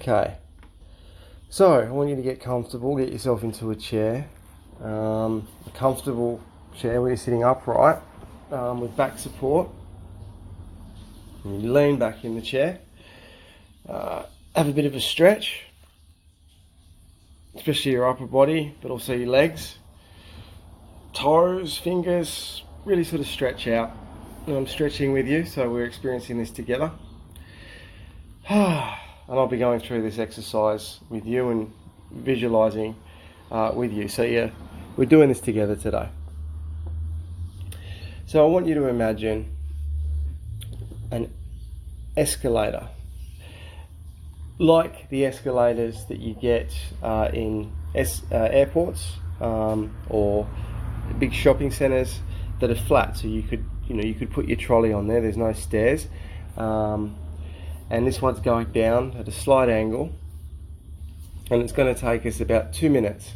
Okay, so I want you to get comfortable, get yourself into a chair, a comfortable chair where you're sitting upright with back support. And you lean back in the chair, have a bit of a stretch, especially your upper body, but also your legs, toes, fingers, really sort of stretch out. And I'm stretching with you, so we're experiencing this together. And I'll be going through this exercise with you and visualizing with you. So yeah, we're doing this together today. So I want you to imagine an escalator, like the escalators that you get in airports or big shopping centers that are flat. So you could put your trolley on there. There's no stairs. And this one's going down at a slight angle, and it's going to take us about 2 minutes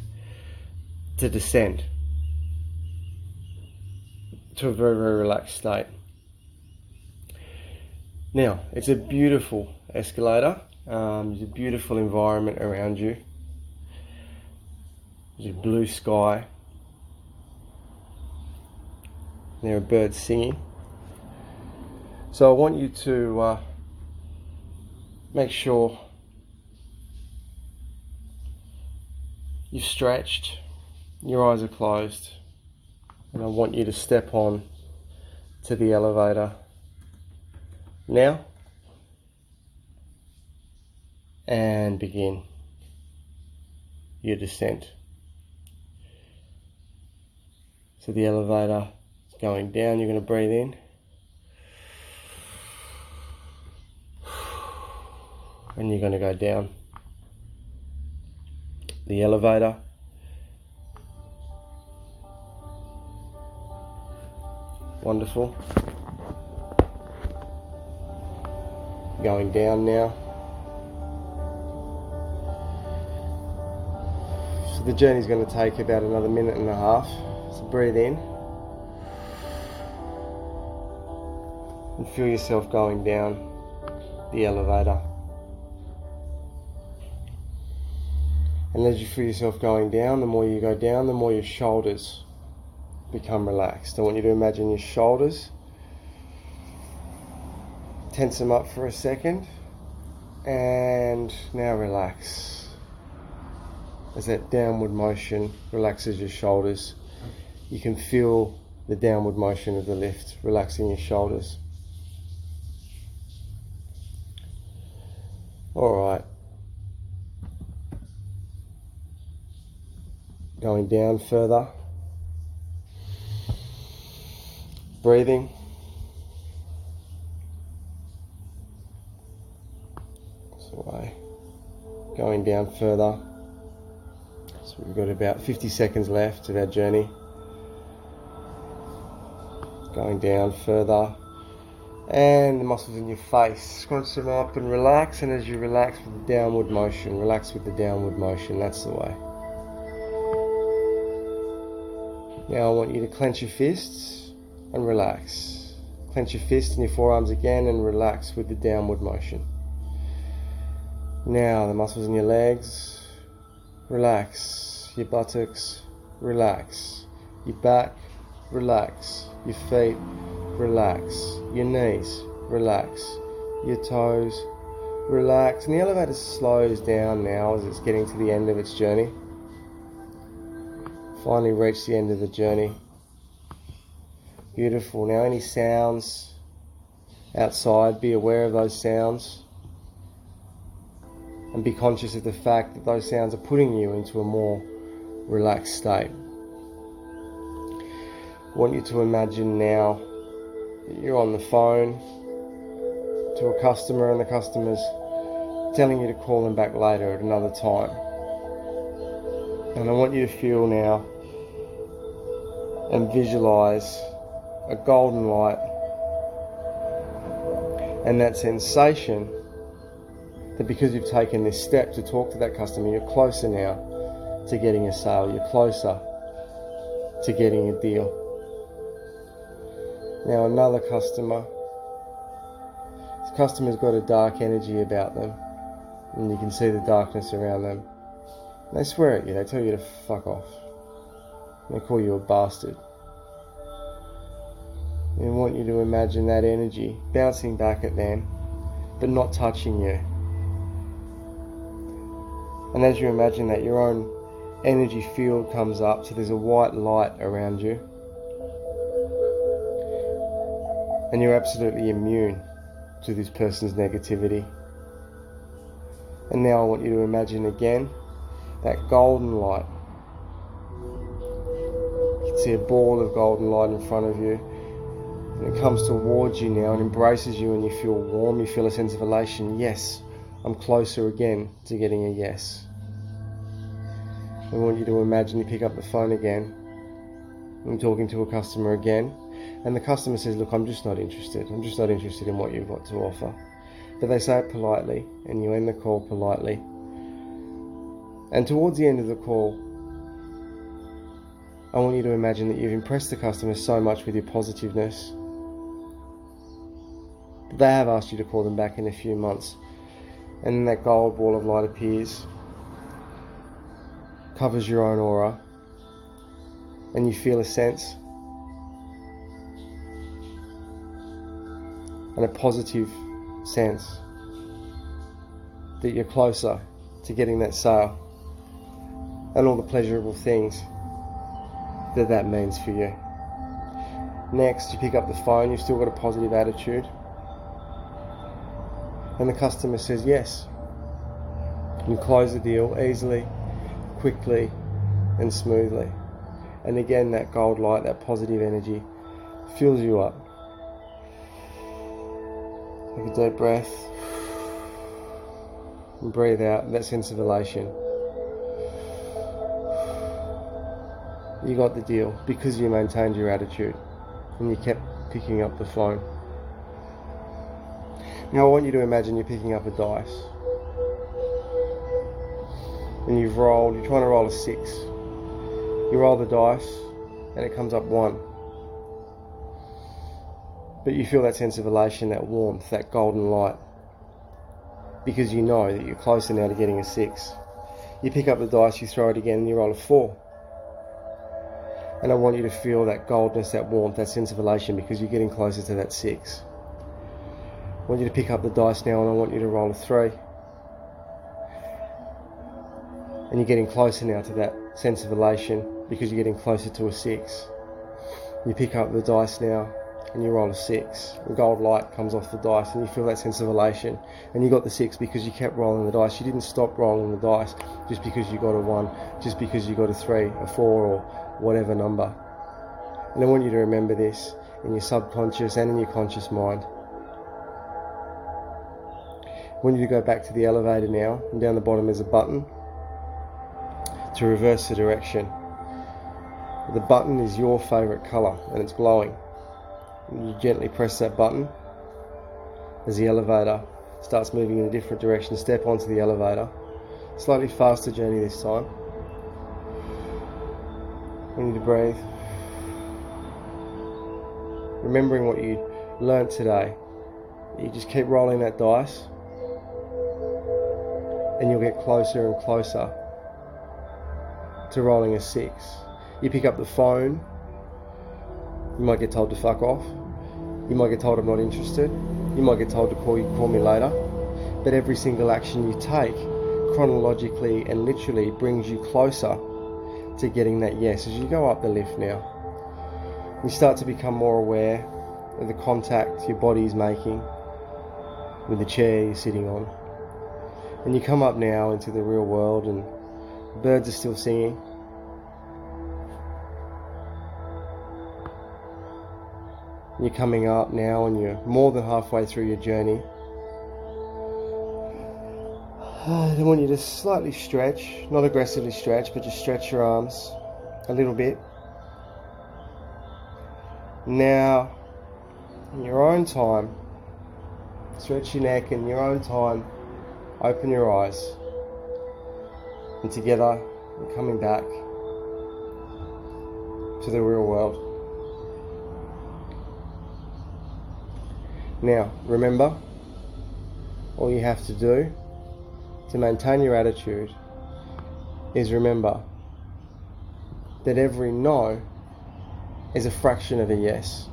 to descend to a very, very relaxed state. Now, it's a beautiful escalator. There's a beautiful environment around you. There's a blue sky. There are birds singing. So I want you to make sure you've stretched, your eyes are closed, and I want you to step on to the elevator now and begin your descent. So the elevator is going down, you're going to breathe in. And you're going to go down the elevator. Wonderful. Going down now. So the journey's going to take about another minute and a half. So breathe in. And feel yourself going down the elevator. And as you feel yourself going down, the more you go down, the more your shoulders become relaxed. I want you to imagine your shoulders. Tense them up for a second. And now relax. As that downward motion relaxes your shoulders, you can feel the downward motion of the lift relaxing your shoulders. All right. Going down further, breathing, this way, going down further. So we've got about 50 seconds left of our journey. Going down further, and the muscles in your face, scrunch them up and relax, and as you relax with the downward motion, relax with the downward motion, that's the way. Now I want you to clench your fists and relax. Clench your fists and your forearms again and relax with the downward motion. Now the muscles in your legs, relax. Your buttocks, relax. Your back, relax. Your feet, relax. Your knees, relax. Your toes, relax. And the elevator slows down now as it's getting to the end of its journey. Finally reach the end of the journey. Beautiful. Now any sounds outside, be aware of those sounds and be conscious of the fact that those sounds are putting you into a more relaxed state. I want you to imagine now that you're on the phone to a customer and the customer's telling you to call them back later at another time. And I want you to feel now and visualize a golden light and that sensation that because you've taken this step to talk to that customer, you're closer now to getting a sale, you're closer to getting a deal. Now another customer, this customer's got a dark energy about them. and you can see the darkness around them. They swear at you, they tell you to fuck off. They call you a bastard. They want you to imagine that energy bouncing back at them, but not touching you. And as you imagine that, your own energy field comes up, so there's a white light around you. And you're absolutely immune to this person's negativity. And now I want you to imagine again that golden light. You can see a ball of golden light in front of you. And it comes towards you now and embraces you, and you feel warm, you feel a sense of elation. Yes, I'm closer again to getting a yes. I want you to imagine you pick up the phone again and talking to a customer again, and the customer says, look, I'm just not interested. I'm just not interested in what you've got to offer. But they say it politely, and you end the call politely. And towards the end of the call, I want you to imagine that you've impressed the customer so much with your positiveness that they have asked you to call them back in a few months. And then that gold ball of light appears, covers your own aura, and you feel a sense and a positive sense that you're closer to getting that sale and all the pleasurable things that means for you. Next, you pick up the phone, you've still got a positive attitude, and the customer says yes. You close the deal easily, quickly and smoothly. And again, that gold light, that positive energy fills you up. Take a deep breath and breathe out that sense of elation. You got the deal because you maintained your attitude and you kept picking up the phone. Now I want you to imagine you're picking up a dice and you're trying to roll a 6. You roll the dice and it comes up 1. But you feel that sense of elation, that warmth, that golden light, because you know that you're closer now to getting a 6. You pick up the dice, you throw it again and you roll a 4. And I want you to feel that goldness, that warmth, that sense of elation, because you're getting closer to that 6. I want you to pick up the dice now and I want you to roll a 3. And you're getting closer now to that sense of elation because you're getting closer to a 6. You pick up the dice now and you roll a 6. The gold light comes off the dice and you feel that sense of elation. And you got the 6 because you kept rolling the dice. You didn't stop rolling the dice just because you got a 1, just because you got a 3, a 4 or whatever number. And I want you to remember this in your subconscious and in your conscious mind. I want you to go back to the elevator now, and down the bottom is a button to reverse the direction. The button is your favourite colour and it's glowing. You gently press that button as the elevator starts moving in a different direction. Step onto the elevator. Slightly faster journey this time. You need to breathe. Remembering what you learnt today. You just keep rolling that dice and you'll get closer and closer to rolling a 6. You pick up the phone. You might get told to fuck off. You might get told I'm not interested. You might get told to call me later. But every single action you take chronologically and literally brings you closer to getting that yes. As you go up the lift now, you start to become more aware of the contact your body is making with the chair you're sitting on. And you come up now into the real world and birds are still singing. You're coming up now and you're more than halfway through your journey. I want you to slightly stretch, not aggressively stretch, but just stretch your arms a little bit. Now, in your own time, stretch your neck, in your own time, open your eyes. And together, we're coming back to the real world. Now, remember, all you have to do to maintain your attitude is remember that every no is a fraction of a yes.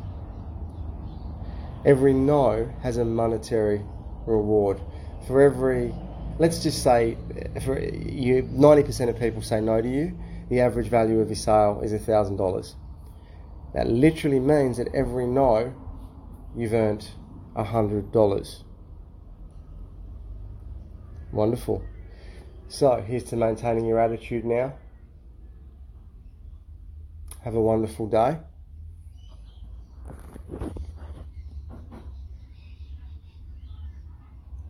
Every no has a monetary reward. For every, let's just say, for you, 90% of people say no to you, the average value of your sale is $1,000. That literally means that every no, you've earned $100. Wonderful. So here's to maintaining your attitude now. Have a wonderful day.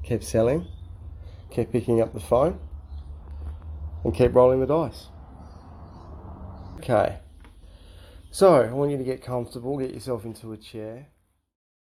Keep selling, keep picking up the phone, and keep rolling the dice. Okay, so I want you to get comfortable, get yourself into a chair.